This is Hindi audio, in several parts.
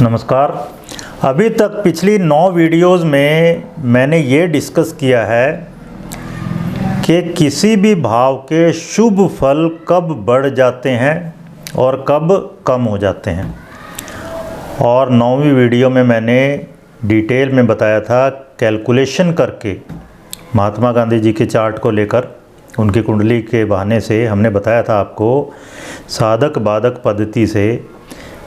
नमस्कार। अभी तक पिछली 9 वीडियोज़ में मैंने ये डिस्कस किया है कि किसी भी भाव के शुभ फल कब बढ़ जाते हैं और कब कम हो जाते हैं। और 9वीं वीडियो में मैंने डिटेल में बताया था कैलकुलेशन करके महात्मा गांधी जी के चार्ट को लेकर उनकी कुंडली के बहाने से हमने बताया था आपको साधक बाधक पद्धति से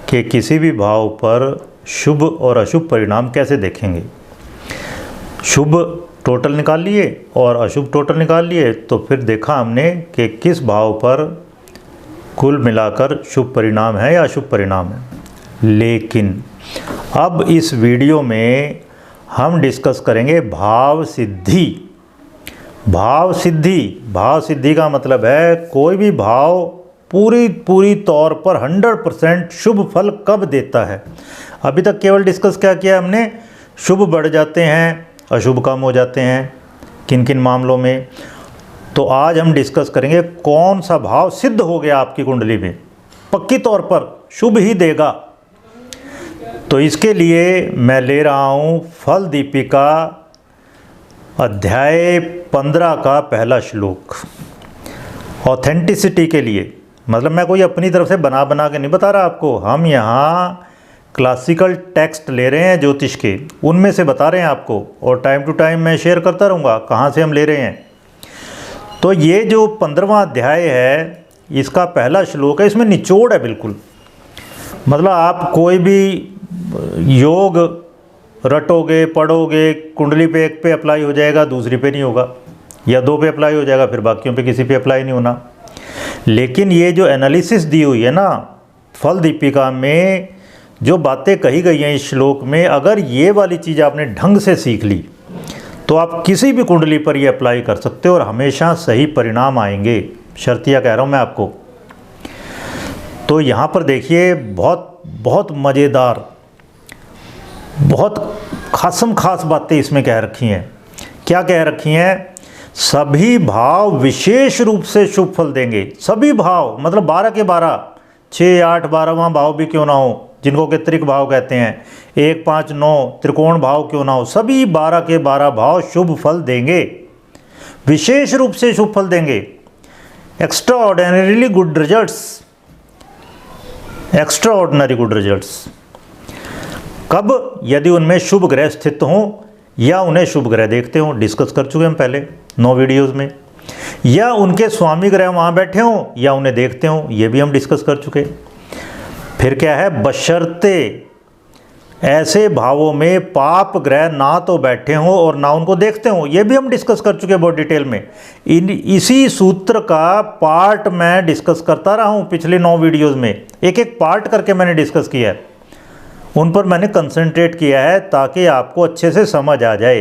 कि किसी भी भाव पर शुभ और अशुभ परिणाम कैसे देखेंगे। शुभ टोटल निकाल लिए और अशुभ टोटल निकाल लिए तो फिर देखा हमने कि किस भाव पर कुल मिलाकर शुभ परिणाम है या अशुभ परिणाम है। लेकिन अब इस वीडियो में हम डिस्कस करेंगे भाव सिद्धि। भाव सिद्धि का मतलब है कोई भी भाव पूरी तौर पर 100% शुभ फल कब देता है। अभी तक केवल डिस्कस क्या किया हमने, शुभ बढ़ जाते हैं अशुभ कम हो जाते हैं किन किन मामलों में। तो आज हम डिस्कस करेंगे कौन सा भाव सिद्ध हो गया आपकी कुंडली में पक्की तौर पर शुभ ही देगा। तो इसके लिए मैं ले रहा हूँ फल दीपिका अध्याय 15 का पहला श्लोक। ऑथेंटिसिटी के लिए, मतलब मैं कोई अपनी तरफ से बना के नहीं बता रहा आपको, हम यहाँ क्लासिकल टेक्स्ट ले रहे हैं ज्योतिष के, उनमें से बता रहे हैं आपको और टाइम टू टाइम मैं शेयर करता रहूँगा कहाँ से हम ले रहे हैं। तो ये जो 15वां अध्याय है इसका पहला श्लोक है, इसमें निचोड़ है बिल्कुल। मतलब आप कोई भी योग रटोगे पढ़ोगे कुंडली पे एक पे अप्लाई हो जाएगा दूसरी पे नहीं होगा, या 2 पे अप्लाई हो जाएगा फिर बाकियों पे किसी पे अप्लाई नहीं होना। लेकिन ये जो एनालिसिस दी हुई है ना फल दीपिका में, जो बातें कही गई हैं इस श्लोक में, अगर ये वाली चीज़ आपने ढंग से सीख ली तो आप किसी भी कुंडली पर ये अप्लाई कर सकते हो और हमेशा सही परिणाम आएंगे। शर्तिया कह रहा हूँ मैं आपको। तो यहाँ पर देखिए बहुत मज़ेदार बहुत खास बातें इसमें कह रखी हैं। क्या कह रखी हैं? सभी भाव विशेष रूप से शुभ फल देंगे। सभी भाव मतलब 12 के 12, 6, 8, 12वां भाव भी क्यों ना हो, जिनको के त्रिक भाव कहते हैं, 1, 5, 9 त्रिकोण भाव क्यों ना हो, सभी 12 के 12 भाव शुभ फल देंगे, विशेष रूप से शुभ फल देंगे। Extra ordinary good results. कब? यदि उनमें शुभ ग्रह स्थित हों या उन्हें शुभ ग्रह देखते हों, डिस्कस कर चुके हम पहले 9 वीडियोज़ में, या उनके स्वामी ग्रह वहाँ बैठे हों या उन्हें देखते हों, ये भी हम डिस्कस कर चुके। फिर क्या है? बशर्ते ऐसे भावों में पाप ग्रह ना तो बैठे हों और ना उनको देखते हों, ये भी हम डिस्कस कर चुके बहुत डिटेल में। इसी सूत्र का पार्ट मैं डिस्कस करता रहा हूँ पिछले 9 वीडियोज़ में, एक पार्ट करके मैंने डिस्कस किया है, उन पर मैंने कंसंट्रेट किया है ताकि आपको अच्छे से समझ आ जाए।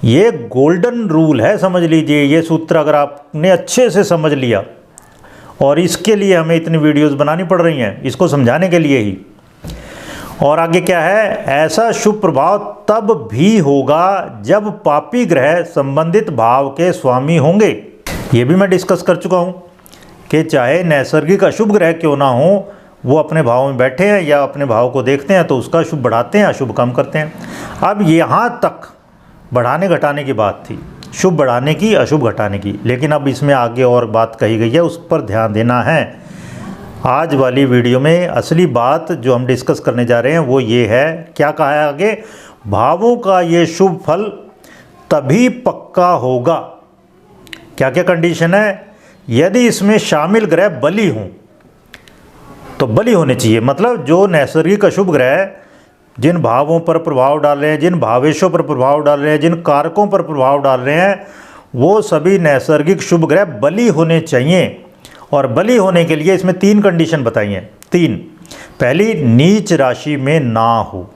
ये गोल्डन रूल है, समझ लीजिए। ये सूत्र अगर आपने अच्छे से समझ लिया, और इसके लिए हमें इतनी वीडियोस बनानी पड़ रही हैं इसको समझाने के लिए ही। और आगे क्या है? ऐसा शुभ प्रभाव तब भी होगा जब पापी ग्रह संबंधित भाव के स्वामी होंगे। ये भी मैं डिस्कस कर चुका हूँ कि चाहे नैसर्गिक अशुभ ग्रह क्यों ना हो, वो अपने भाव में बैठे हैं या अपने भाव को देखते हैं तो उसका शुभ बढ़ाते हैं अशुभ कम करते हैं। अब यहाँ तक बढ़ाने घटाने की बात थी, शुभ बढ़ाने की अशुभ घटाने की, लेकिन अब इसमें आगे और बात कही गई है, उस पर ध्यान देना है। आज वाली वीडियो में असली बात जो हम डिस्कस करने जा रहे हैं वो ये है, क्या कहा है आगे? भावों का ये शुभ फल तभी पक्का होगा। क्या क्या कंडीशन है? यदि इसमें शामिल ग्रह बली हों, तो बली होने चाहिए, मतलब जो नैसर्गिक अशुभ ग्रह जिन भावों पर प्रभाव डाल रहे हैं, जिन भावेशों पर प्रभाव डाल रहे हैं, जिन कारकों पर प्रभाव डाल रहे हैं, वो सभी नैसर्गिक शुभ ग्रह बली होने चाहिए। और बली होने के लिए इसमें 3 कंडीशन बताई हैं। 3, पहली नीच राशि में ना हो,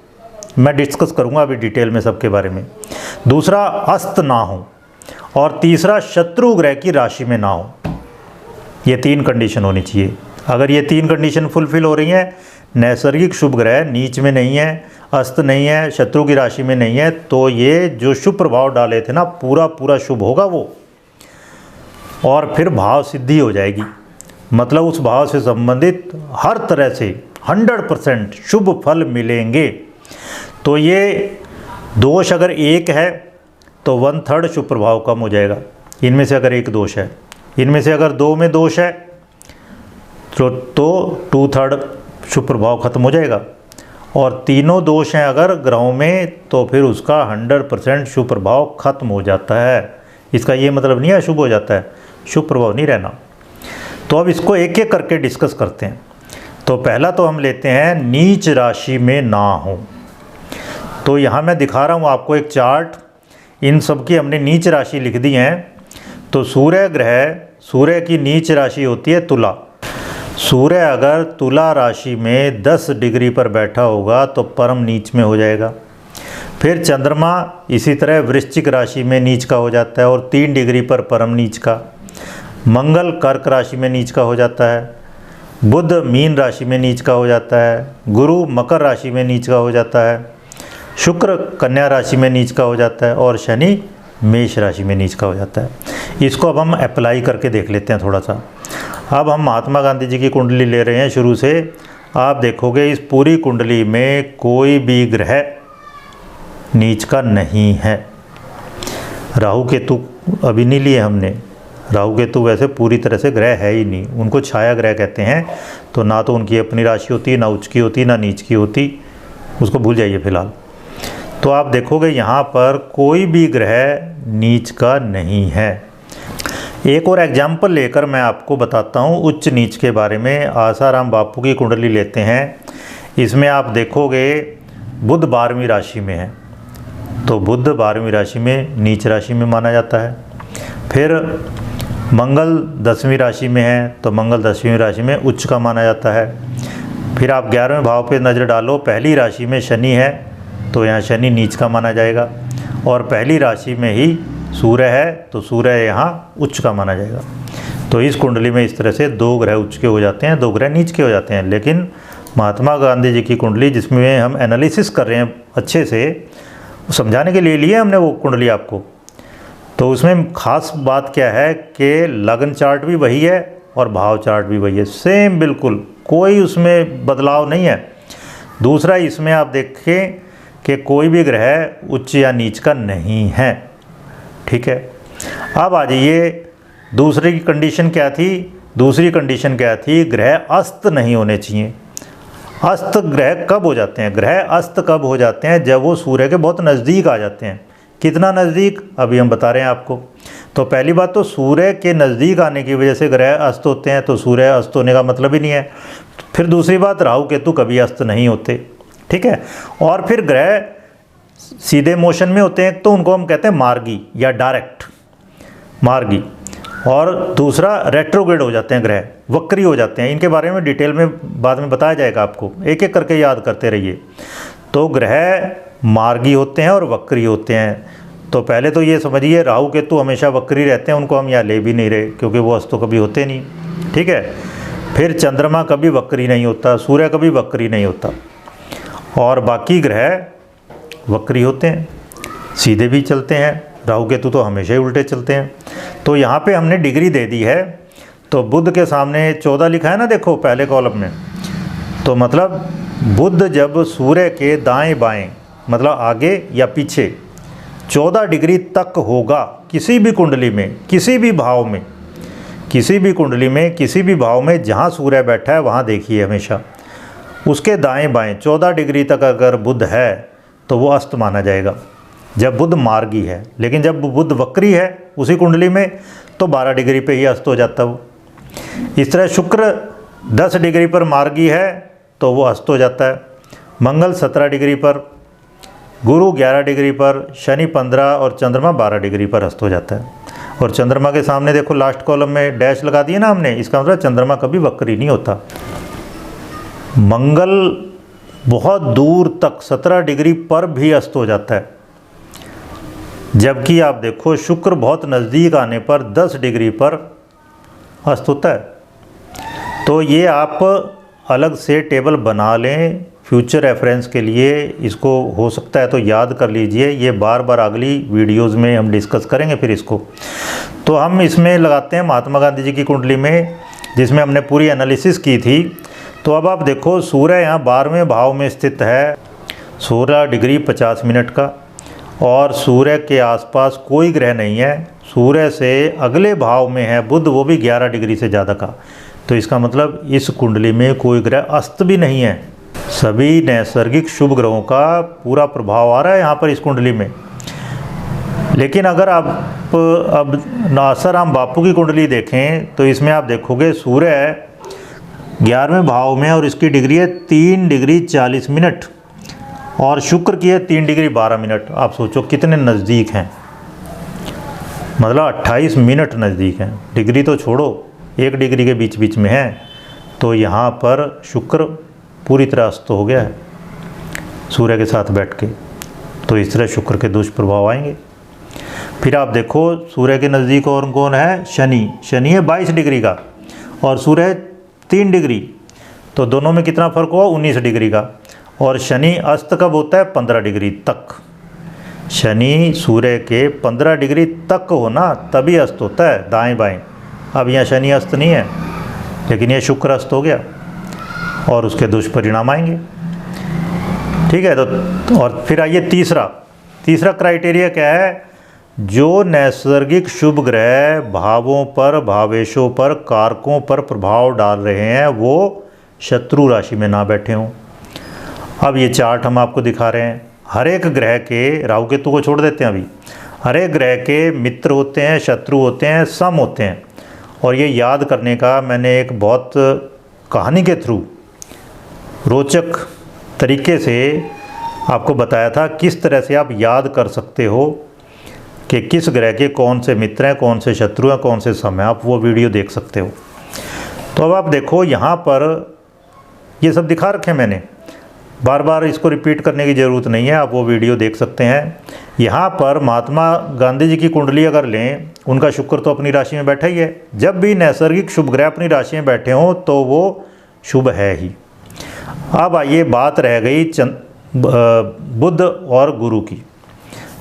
मैं डिस्कस करूंगा अभी डिटेल में सबके बारे में। दूसरा अस्त ना हो, और तीसरा शत्रु ग्रह की राशि में ना हो। ये 3 कंडीशन होनी चाहिए। अगर ये 3 कंडीशन फुलफिल हो रही हैं, नैसर्गिक शुभ ग्रह नीच में नहीं है, अस्त नहीं है, शत्रु की राशि में नहीं है, तो ये जो शुभ प्रभाव डाले थे ना पूरा शुभ होगा वो, और फिर भाव सिद्धि हो जाएगी। मतलब उस भाव से संबंधित हर तरह से 100% शुभ फल मिलेंगे। तो ये दोष अगर एक है तो 1/3 शुभ प्रभाव कम हो जाएगा, इनमें से अगर एक दोष है। इनमें से अगर 2 में दोष है तो 2/3 शुभ प्रभाव खत्म हो जाएगा। और तीनों दोष हैं अगर ग्रहों में तो फिर उसका 100% शुभ प्रभाव खत्म हो जाता है। इसका ये मतलब नहीं है शुभ हो जाता है, शुभ प्रभाव नहीं रहना। तो अब इसको एक एक करके डिस्कस करते हैं। तो पहला तो हम लेते हैं नीच राशि में ना हो। तो यहाँ मैं दिखा रहा हूँ आपको एक चार्ट, इन सब की हमने नीच राशि लिख दी हैं। तो सूर्य ग्रह, सूर्य की नीच राशि होती है तुला। सूर्य अगर तुला राशि में 10 डिग्री पर बैठा होगा तो परम नीच में हो जाएगा। फिर चंद्रमा इसी तरह वृश्चिक राशि में नीच का हो जाता है और 3 डिग्री पर परम नीच का। मंगल कर्क राशि में नीच का हो जाता है। बुध मीन राशि में नीच का हो जाता है। गुरु मकर राशि में नीच का हो जाता है। शुक्र कन्या राशि में नीच का हो जाता है और शनि मेष राशि में नीच का हो जाता है। इसको अब हम अप्लाई करके देख लेते हैं थोड़ा सा। अब हम महात्मा गांधी जी की कुंडली ले रहे हैं शुरू से। आप देखोगे इस पूरी कुंडली में कोई भी ग्रह नीच का नहीं है। राहु केतु अभी नहीं लिए हमने, राहु केतु वैसे पूरी तरह से ग्रह है ही नहीं, उनको छाया ग्रह कहते हैं। तो ना तो उनकी अपनी राशि होती, ना उच्च की होती, ना नीच की होती, उसको भूल जाइए फिलहाल। तो आप देखोगे यहाँ पर कोई भी ग्रह नीच का नहीं है। एक और एग्जाम्पल लेकर मैं आपको बताता हूँ उच्च नीच के बारे में। आसाराम बापू की कुंडली लेते हैं। इसमें आप देखोगे बुध 12वीं राशि में है, तो बुध 12वीं राशि में नीच राशि में माना जाता है। फिर मंगल 10वीं राशि में है तो मंगल 10वीं राशि में उच्च का माना जाता है। फिर आप 11वें भाव पे नज़र डालो, पहली राशि में शनि है तो यहाँ शनि नीच का माना जाएगा। और पहली राशि में ही सूर्य है तो सूर्य यहाँ उच्च का माना जाएगा। तो इस कुंडली में इस तरह से 2 ग्रह उच्च के हो जाते हैं, 2 ग्रह नीच के हो जाते हैं। लेकिन महात्मा गांधी जी की कुंडली जिसमें हम एनालिसिस कर रहे हैं अच्छे से, समझाने के लिए लिए हमने वो कुंडली आपको। तो उसमें ख़ास बात क्या है कि लग्न चार्ट भी वही है और भाव चार्ट भी वही है, सेम बिल्कुल, कोई उसमें बदलाव नहीं है। दूसरा इसमें आप देखें कि कोई भी ग्रह उच्च या नीच का नहीं है। ठीक है, अब आ जाइए दूसरी कंडीशन क्या थी। दूसरी कंडीशन क्या थी, ग्रह अस्त नहीं होने चाहिए। अस्त ग्रह कब हो जाते हैं? ग्रह अस्त कब हो जाते हैं? जब वो सूर्य के बहुत नज़दीक आ जाते हैं। कितना नज़दीक, अभी हम बता रहे हैं आपको। तो पहली बात तो सूर्य के नज़दीक आने की वजह से ग्रह अस्त होते हैं, तो सूर्य अस्त होने का मतलब ही नहीं है। फिर दूसरी बात, राहु केतु कभी अस्त नहीं होते। ठीक है, और फिर ग्रह सीधे मोशन में होते हैं तो उनको हम कहते हैं मार्गी या डायरेक्ट मार्गी। और दूसरा रेट्रोग्रेड हो जाते हैं, ग्रह वक्री हो जाते हैं। इनके बारे में डिटेल में बाद में बताया जाएगा आपको, एक एक करके याद करते रहिए। तो ग्रह मार्गी होते हैं और वक्री होते हैं। तो पहले तो ये समझिए राहु केतु हमेशा वक्री रहते हैं, उनको हम यहाँ ले भी नहीं रहे क्योंकि वो अस्त तो कभी होते नहीं। ठीक है, फिर चंद्रमा कभी वक्री नहीं होता, सूर्य कभी वक्री नहीं होता, और बाकी ग्रह वक्री होते हैं, सीधे भी चलते हैं। राहु केतु तो हमेशा ही उल्टे चलते हैं। तो यहाँ पे हमने डिग्री दे दी है। तो बुध के सामने 14 लिखा है ना, देखो पहले कॉलम में। तो मतलब बुध जब सूर्य के दाएं बाएं मतलब आगे या पीछे 14 डिग्री तक होगा किसी भी कुंडली में, किसी भी भाव में, किसी भी कुंडली में, किसी भी भाव में जहाँ सूर्य बैठा है वहाँ देखिए हमेशा उसके दाएं बाएं 14 डिग्री तक अगर बुध है तो वो अस्त माना जाएगा जब बुध मार्गी है। लेकिन जब बुध वक्री है उसी कुंडली में तो 12 डिग्री पे ही अस्त हो जाता है वो। इस तरह शुक्र 10 डिग्री पर मार्गी है तो वो अस्त हो जाता है। मंगल 17 डिग्री पर, गुरु 11 डिग्री पर, शनि 15 और चंद्रमा 12 डिग्री पर अस्त हो जाता है। और चंद्रमा के सामने देखो लास्ट कॉलम में डैश लगा दिए ना हमने, इसका मतलब चंद्रमा कभी वक्री नहीं होता। मंगल बहुत दूर तक 17 डिग्री पर भी अस्त हो जाता है, जबकि आप देखो शुक्र बहुत नज़दीक आने पर 10 डिग्री पर अस्त होता है। तो ये आप अलग से टेबल बना लें फ्यूचर रेफरेंस के लिए, इसको हो सकता है तो याद कर लीजिए। ये बार बार अगली वीडियोस में हम डिस्कस करेंगे फिर इसको। तो हम इसमें लगाते हैं महात्मा गांधी जी की कुंडली में, जिसमें हमने पूरी एनालिसिस की थी। तो अब आप देखो सूर्य यहाँ 12वें भाव में स्थित है, 16 डिग्री 50 मिनट का, और सूर्य के आसपास कोई ग्रह नहीं है। सूर्य से अगले भाव में है बुध, वो भी 11 डिग्री से ज़्यादा का। तो इसका मतलब इस कुंडली में कोई ग्रह अस्त भी नहीं है। सभी नैसर्गिक शुभ ग्रहों का पूरा प्रभाव आ रहा है यहाँ पर इस कुंडली में। लेकिन अगर आप अब नासाराम बापू की कुंडली देखें तो इसमें आप देखोगे सूर्य 11वें भाव में और इसकी डिग्री है 3 डिग्री 40 मिनट, और शुक्र की है 3 डिग्री 12 मिनट। आप सोचो कितने नज़दीक हैं, मतलब 28 मिनट नज़दीक हैं। डिग्री तो छोड़ो, 1 डिग्री के बीच बीच में है। तो यहाँ पर शुक्र पूरी तरह अस्त हो गया है सूर्य के साथ बैठ के। तो इस तरह शुक्र के दुष्प्रभाव आएंगे। फिर आप देखो सूर्य के नज़दीक और कौन है, शनि। शनि है 22 डिग्री का और सूर्य है 3 डिग्री, तो दोनों में कितना फ़र्क हुआ, 19 डिग्री का। और शनि अस्त कब होता है, 15 डिग्री तक। शनि सूर्य के 15 डिग्री तक होना तभी अस्त होता है, दाएं बाएं। अब यहाँ शनि अस्त नहीं है, लेकिन ये शुक्र अस्त हो गया और उसके दुष्परिणाम आएंगे। ठीक है। तो और फिर आइए तीसरा क्राइटेरिया क्या है, जो नैसर्गिक शुभ ग्रह भावों पर, भावेशों पर, कारकों पर प्रभाव डाल रहे हैं वो शत्रु राशि में ना बैठे हों। अब ये चार्ट हम आपको दिखा रहे हैं। हर एक ग्रह के, राहु केतु को छोड़ देते हैं अभी, हर एक ग्रह के मित्र होते हैं, शत्रु होते हैं, सम होते हैं। और ये याद करने का मैंने एक बहुत कहानी के थ्रू रोचक तरीके से आपको बताया था, किस तरह से आप याद कर सकते हो कि किस ग्रह के कौन से मित्र हैं, कौन से शत्रु हैं, कौन से सम हैं। आप वो वीडियो देख सकते हो। तो अब आप देखो यहाँ पर ये सब दिखा रखे हैं मैंने, बार बार इसको रिपीट करने की ज़रूरत नहीं है, आप वो वीडियो देख सकते हैं। यहाँ पर महात्मा गांधी जी की कुंडली अगर लें, उनका शुक्र तो अपनी राशि में बैठा ही है। जब भी नैसर्गिक शुभ ग्रह अपनी राशि में बैठे हों तो वो शुभ है ही। अब आइए बात रह गई बुध और गुरु की।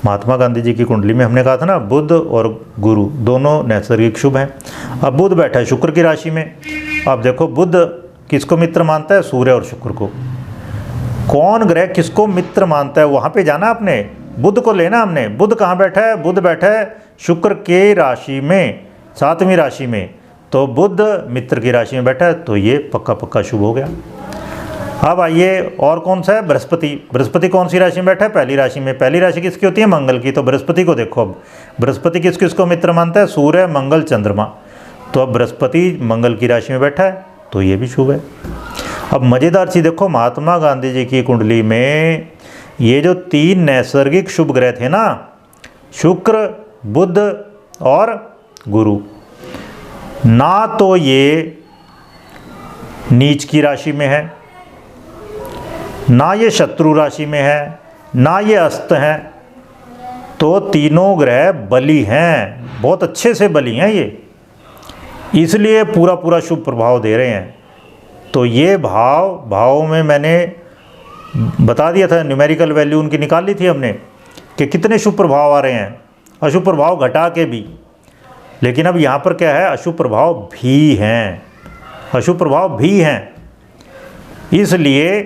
महात्मा गांधी जी की कुंडली में हमने कहा था ना, बुध और गुरु दोनों नैसर्गिक शुभ हैं। अब बुध बैठा है शुक्र की राशि में। अब देखो बुध किसको मित्र मानता है, सूर्य और शुक्र को। कौन ग्रह किसको मित्र मानता है, वहाँ पे जाना आपने, बुध को लेना हमने। बुध कहाँ बैठा है, बुध बैठा है शुक्र के राशि में, 7वीं राशि में। तो बुध मित्र की राशि में बैठा है, तो ये पक्का पक्का शुभ हो गया। अब आइए और कौन सा है, बृहस्पति। बृहस्पति कौन सी राशि में बैठा है, पहली राशि में। पहली राशि किसकी होती है, मंगल की। तो बृहस्पति को देखो, अब बृहस्पति किस किसको मित्र मानता है, सूर्य, मंगल, चंद्रमा। तो अब बृहस्पति मंगल की राशि में बैठा है, तो ये भी शुभ है। अब मज़ेदार चीज़ देखो, महात्मा गांधी जी की कुंडली में ये जो 3 नैसर्गिक शुभ ग्रह थे ना, शुक्र, बुध और गुरु, ना तो ये नीच की राशि में है, ना ये शत्रु राशि में है, ना ये अस्त हैं। तो तीनों ग्रह बली हैं, बहुत अच्छे से बली हैं ये, इसलिए पूरा पूरा शुभ प्रभाव दे रहे हैं। तो ये भावों में मैंने बता दिया था, न्यूमेरिकल वैल्यू उनकी निकाल ली थी हमने कि कितने शुभ प्रभाव आ रहे हैं, अशुभ प्रभाव घटा के भी। लेकिन अब यहाँ पर क्या है, अशुभ प्रभाव भी हैं, अशुभ प्रभाव भी हैं। इसलिए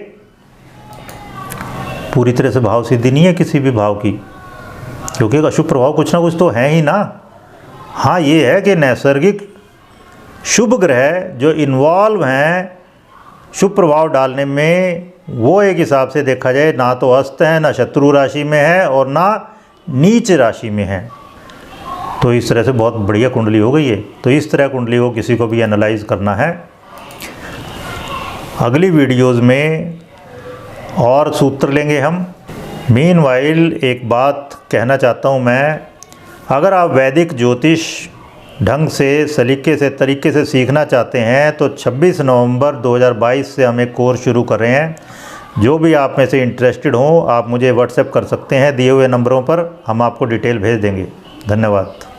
पूरी तरह से भाव सिद्धि नहीं है किसी भी भाव की, क्योंकि अशुभ प्रभाव कुछ ना कुछ तो है ही ना। हाँ, ये है कि नैसर्गिक शुभ ग्रह जो इन्वॉल्व हैं शुभ प्रभाव डालने में, वो एक हिसाब से देखा जाए ना तो अस्त है, ना शत्रु राशि में है और ना नीच राशि में है। तो इस तरह से बहुत बढ़िया कुंडली हो गई है। तो इस तरह कुंडली को किसी को भी एनालाइज करना है। अगली वीडियोस में और सूत्र लेंगे हम। मीनवाइल एक बात कहना चाहता हूँ मैं, अगर आप वैदिक ज्योतिष ढंग से, सलीके से, तरीके से सीखना चाहते हैं तो 26 नवंबर 2022 से हम एक कोर्स शुरू कर रहे हैं। जो भी आप में से इंटरेस्टेड हो, आप मुझे व्हाट्सएप कर सकते हैं दिए हुए नंबरों पर, हम आपको डिटेल भेज देंगे। धन्यवाद।